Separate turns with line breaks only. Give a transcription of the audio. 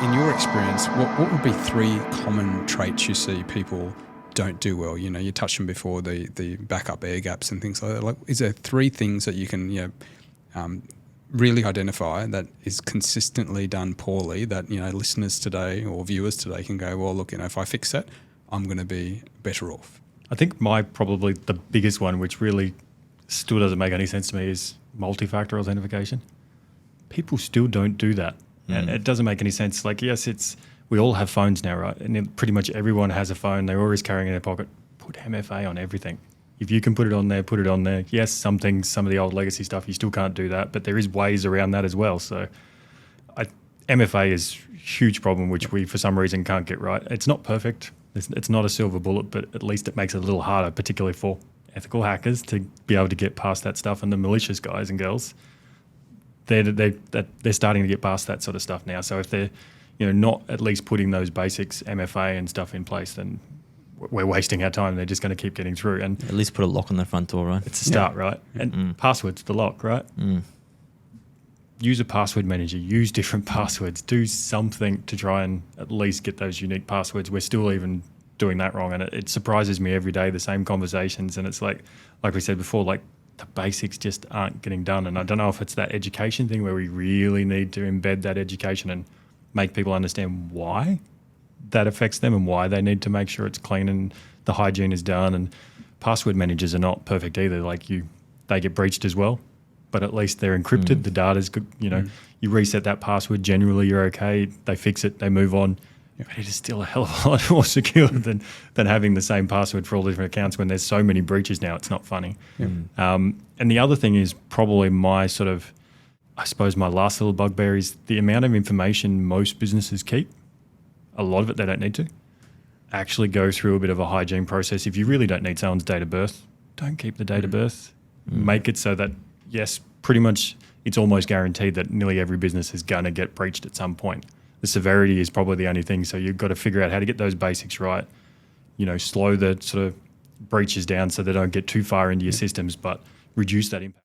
in your experience, what would be 3 common traits you see people don't do well? You know, you touched on before the backup air gaps and things like that. Like, is there 3 things that you can really identify that is consistently done poorly that, you know, listeners today or viewers today can go, well, look, you know, if I fix that, I'm going to be better off?
I think probably the biggest one, which really still doesn't make any sense to me, is multi-factor authentication. People still don't do that. And it doesn't make any sense. Like, yes, we all have phones now, right? And pretty much everyone has a phone. They're always carrying in their pocket. Put MFA on everything. If you can put it on there, put it on there. Yes, some of the old legacy stuff, you still can't do that, but there is ways around that as well. So MFA is a huge problem, which we, for some reason, can't get right. It's not perfect. It's not a silver bullet, but at least it makes it a little harder, particularly for ethical hackers, to be able to get past that stuff. And the malicious guys and girls, they're starting to get past that sort of stuff now. So if they're, you know, not at least putting those basics, MFA and stuff in place, then we're wasting our time. They're just going to keep getting through. And
at least put a lock on the front door, right?
It's a start, right? And password's the lock, right? Use a password manager. Use different passwords. Do something to try and at least get those unique passwords. We're still even doing that wrong, and it surprises me every day, the same conversations. And it's like we said before, like, the basics just aren't getting done. And I don't know if it's that education thing where we really need to embed that education and make people understand why that affects them and why they need to make sure it's clean and the hygiene is done. And password managers are not perfect either. Like, they get breached as well, but at least they're encrypted. The data's good. You know, you reset that password, generally you're okay. They fix it, they move on. But it is still a hell of a lot more secure than having the same password for all different accounts when there's so many breaches now. It's not funny. And the other thing is probably my sort of, I suppose my last little bugbear is the amount of information most businesses keep. A lot of it they don't need to. Actually go through a bit of a hygiene process. If you really don't need someone's date of birth, don't keep the date of birth. Make it so that, yes, pretty much it's almost guaranteed that nearly every business is going to get breached at some point. The severity is probably the only thing. So you've got to figure out how to get those basics right. You know, slow the sort of breaches down so they don't get too far into your systems, but reduce that impact.